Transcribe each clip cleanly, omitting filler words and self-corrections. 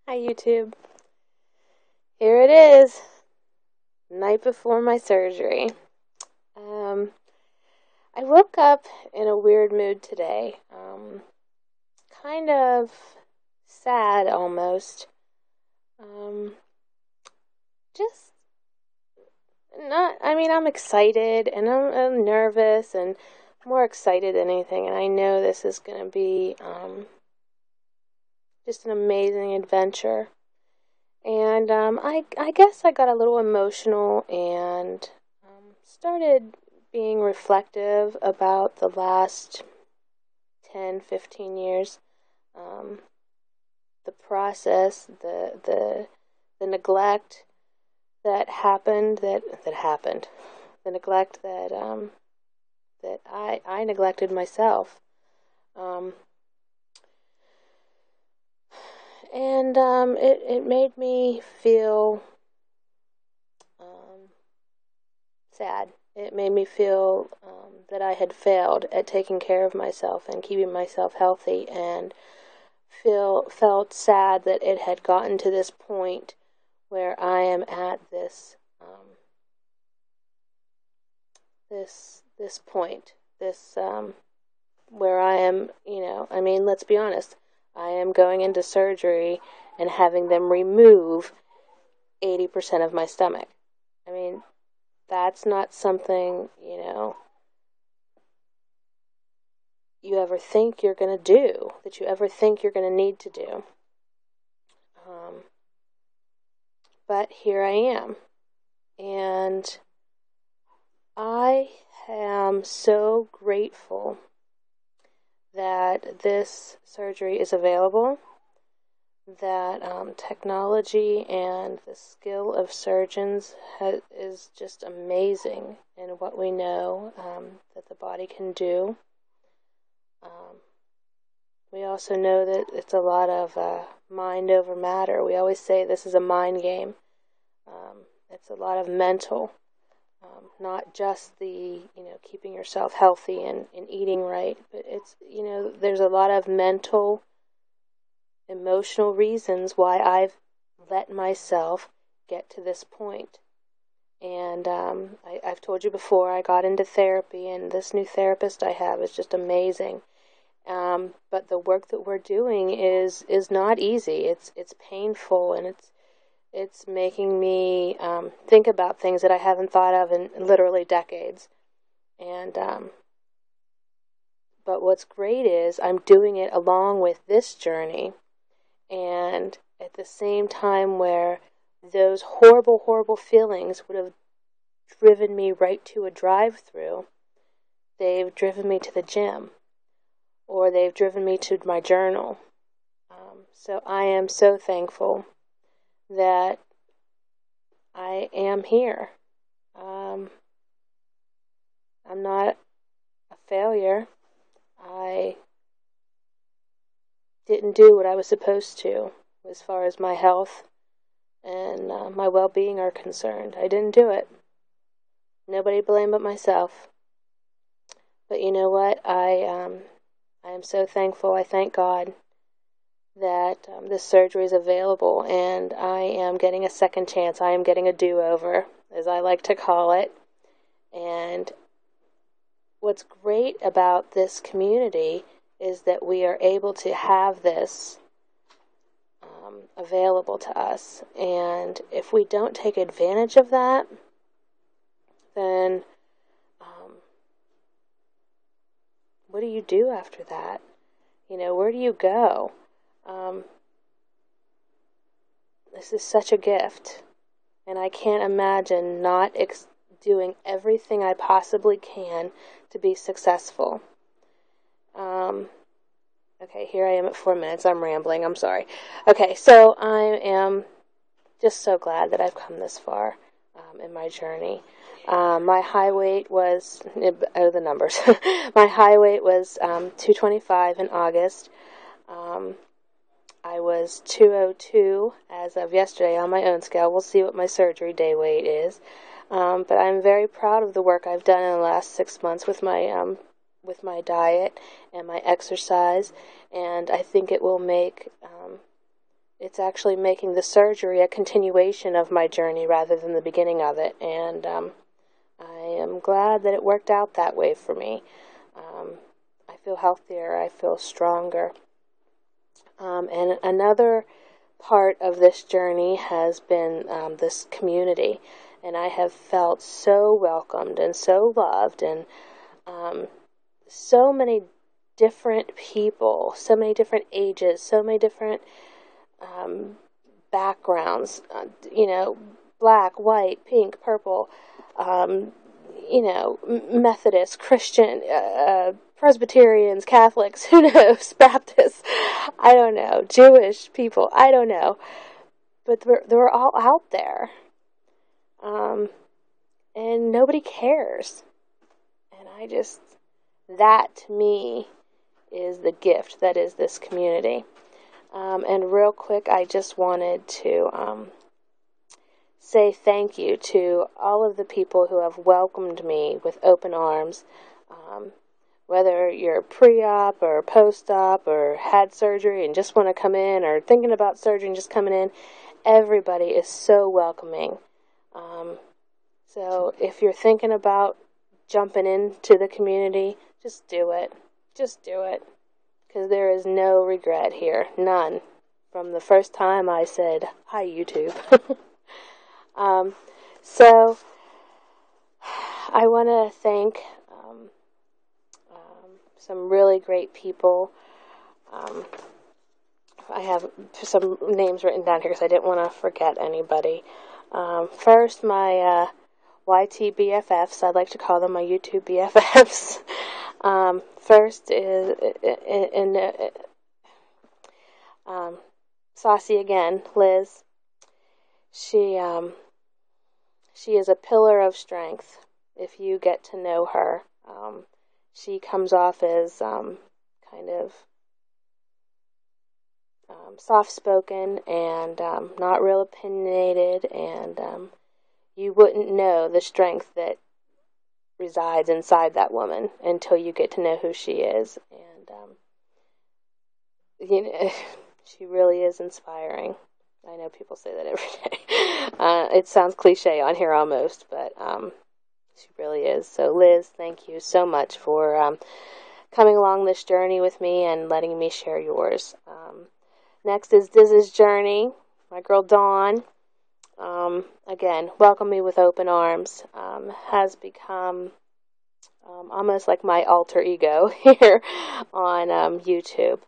Hi YouTube. Here it is, night before my surgery. I woke up in a weird mood today. Kind of sad almost. Just not, I'm excited and I'm nervous and more excited than anything. And I know this is going to be just an amazing adventure. And I guess I got a little emotional and started being reflective about the last 10, 15 years. The process, the neglect that happened, the neglect that I neglected myself. And it made me feel sad. It made me feel that I had failed at taking care of myself and keeping myself healthy, and felt sad that it had gotten to this point where I am at this point, where I am, let's be honest, I am going into surgery and having them remove 80% of my stomach. That's not something, you ever think you're going to do, that you ever think you're going to need to do. But here I am. And I am so grateful that this surgery is available, that technology and the skill of surgeons is just amazing in what we know that the body can do. We also know that it's a lot of mind over matter. We always say this is a mind game. It's a lot of mental, not just the, keeping yourself healthy and eating right, but it's, there's a lot of mental, emotional reasons why I've let myself get to this point. And I've told you before, I got into therapy, and this new therapist I have is just amazing. But the work that we're doing is not easy. It's painful, and it's making me think about things that I haven't thought of in literally decades. And but what's great is I'm doing it along with this journey, and at the same time where those horrible, horrible feelings would have driven me right to a drive-through, they've driven me to the gym, or they've driven me to my journal. So I am so thankful that I am here. I'm not a failure. I didn't do what I was supposed to as far as my health and my well-being are concerned. I didn't do it. Nobody to blame but myself. But you know what? I am so thankful. I thank God that this surgery is available, and I am getting a second chance. I am getting a do-over, as I like to call it. And what's great about this community is that we are able to have this available to us. And if we don't take advantage of that, then what do you do after that? Where do you go? This is such a gift, and I can't imagine not doing everything I possibly can to be successful. Okay, here I am at 4 minutes. I'm rambling. I'm sorry. Okay, so I am just so glad that I've come this far in my journey. My high weight was, the numbers, my high weight was 225 in August. I was 202 as of yesterday on my own scale. We'll see what my surgery day weight is. But I'm very proud of the work I've done in the last 6 months with my diet and my exercise, and I think it will make it's actually making the surgery a continuation of my journey rather than the beginning of it. And I am glad that it worked out that way for me. I feel healthier. I feel stronger. And another part of this journey has been this community. And I have felt so welcomed and so loved, and so many different people, so many different ages, so many different backgrounds, black, white, pink, purple, Methodist, Christian, Presbyterians, Catholics, who knows, Baptists, I don't know, Jewish people, I don't know, but they were all out there, and nobody cares, and that to me is the gift that is this community. And real quick, I just wanted to say thank you to all of the people who have welcomed me with open arms, whether you're pre-op or post-op or had surgery and just want to come in, or thinking about surgery and just coming in. Everybody is so welcoming. So if you're thinking about jumping into the community, just do it. Just do it. Because there is no regret here. None. From the first time I said, "Hi, YouTube." So I want to thank some really great people. I have some names written down here because I didn't want to forget anybody. First, my YT BFFs. I'd like to call them my YouTube BFFs. First is Saucy again, Liz. She is a pillar of strength. If you get to know her, she comes off as kind of soft-spoken and not real opinionated, and you wouldn't know the strength that resides inside that woman until you get to know who she is. And she really is inspiring. I know people say that every day. It sounds cliche on here almost, but she really is. So Liz, thank you so much for coming along this journey with me and letting me share yours. Next is Diz's journey, my girl Dawn. Again, welcome me with open arms. Has become almost like my alter ego here on YouTube.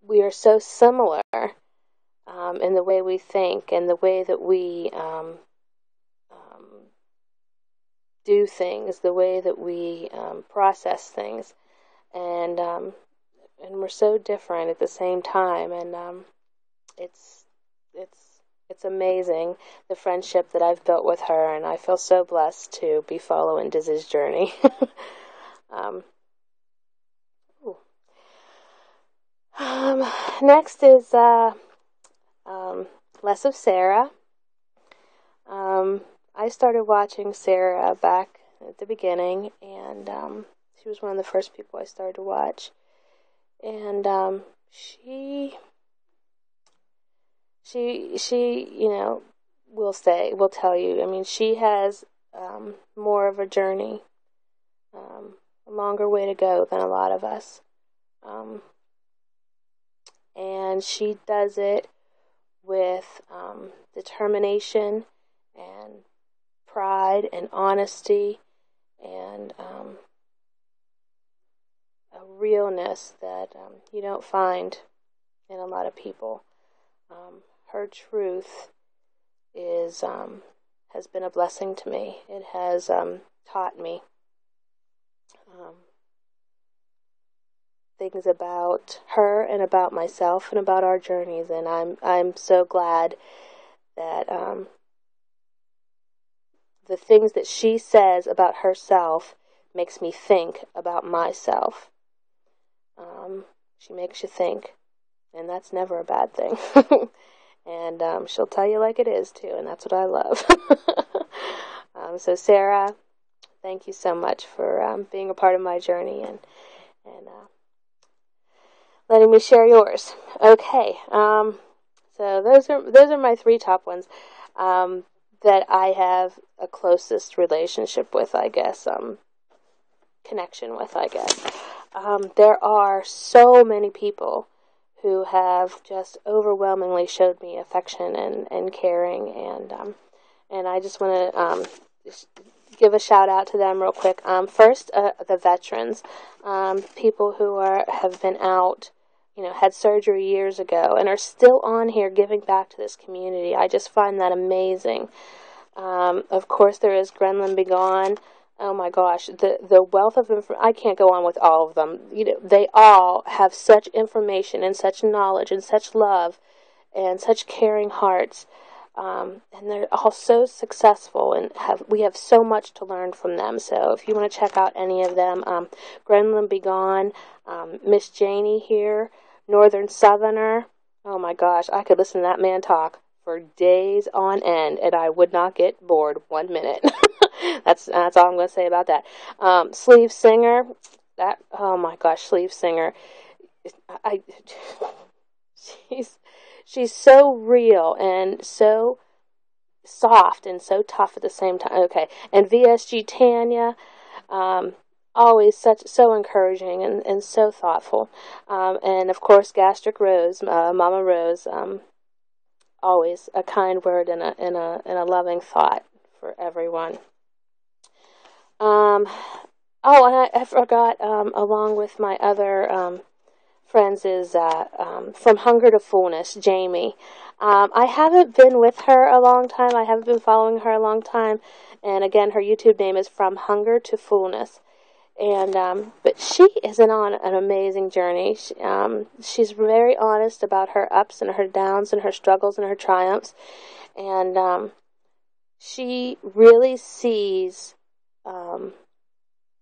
We are so similar in the way we think and the way that we do things, the way that we process things, and we're so different at the same time, and it's amazing the friendship that I've built with her, and I feel so blessed to be following Diz's journey. Next is less of Sarah. I started watching Sarah back at the beginning, and she was one of the first people I started to watch. And she will tell you. I mean, she has more of a journey, a longer way to go than a lot of us. And she does it with determination and pride and honesty and a realness that you don't find in a lot of people. Her truth has been a blessing to me. It has taught me things about her and about myself and about our journeys, and I'm so glad that the things that she says about herself makes me think about myself. She makes you think, and that's never a bad thing. And she'll tell you like it is too, and that's what I love. So Sarah, thank you so much for being a part of my journey and letting me share yours. Okay, so those are my three top ones that I have a closest relationship with, I guess, connection with, I guess. There are so many people who have just overwhelmingly showed me affection and caring, and I just want to give a shout out to them real quick. First, the veterans, people who have been out, had surgery years ago and are still on here giving back to this community. I just find that amazing. Of course, there is Grenland Begone. Oh my gosh, the wealth of information. I can't go on with all of them. They all have such information and such knowledge and such love and such caring hearts. And they're all so successful, and we have so much to learn from them. So if you want to check out any of them, Grenland Begone, Miss Janie here, Northern Southerner. Oh my gosh, I could listen to that man talk for days on end, and I would not get bored 1 minute. That's all I'm going to say about that. Sleeve Singer, oh my gosh, Sleeve Singer, she's so real and so soft and so tough at the same time. Okay, and VSG Tanya, always so encouraging and so thoughtful. And of course, Gastric Rose, Mama Rose, always a kind word and a loving thought for everyone. Oh, and I forgot, along with my other friends, is From Hunger to Fullness, Jamie. I haven't been with her a long time. I haven't been following her a long time. And again, her YouTube name is From Hunger to Fullness. And but she is on an amazing journey. She's very honest about her ups and her downs and her struggles and her triumphs. And she really sees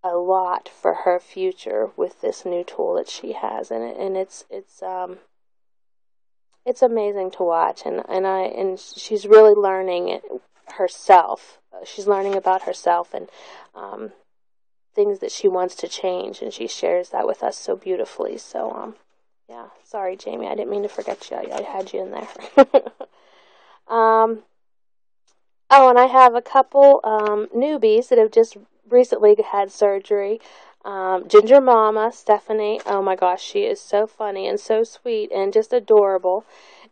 a lot for her future with this new tool that she has, and it's amazing to watch, and she's really learning it herself. She's learning about herself and things that she wants to change, and she shares that with us so beautifully. So yeah, sorry Jamie, I didn't mean to forget you. I had you in there. Oh, and I have a couple newbies that have just recently had surgery. Ginger Mama, Stephanie, oh my gosh, she is so funny and so sweet and just adorable.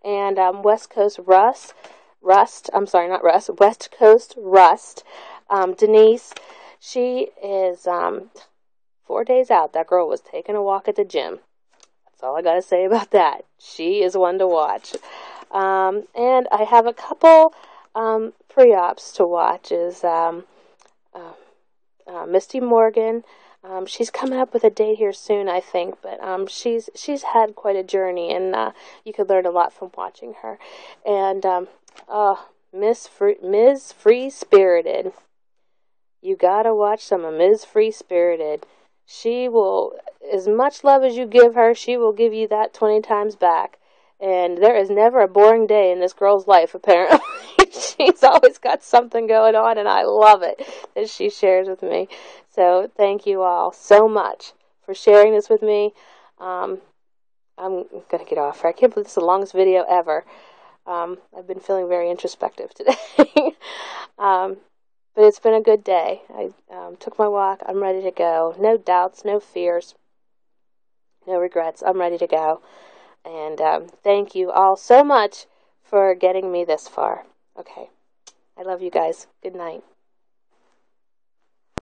And West Coast Rust, West Coast Rust, Denise, she is 4 days out. That girl was taking a walk at the gym. That's all I got to say about that. She is one to watch. And I have a couple pre-ops to watch. Is Misty Morgan. She's coming up with a date here soon, I think, but she's had quite a journey, and you could learn a lot from watching her. And Ms. Free Spirited, you gotta watch some of Ms. Free Spirited. She will, as much love as you give her, she will give you that 20 times back. And there is never a boring day in this girl's life, apparently. She's always got something going on, and I love it that she shares with me. So thank you all so much for sharing this with me. I'm going to get off here. I can't believe this is the longest video ever. I've been feeling very introspective today. But it's been a good day. I took my walk. I'm ready to go. No doubts, no fears, no regrets. I'm ready to go. And thank you all so much for getting me this far. Okay. I love you guys. Good night.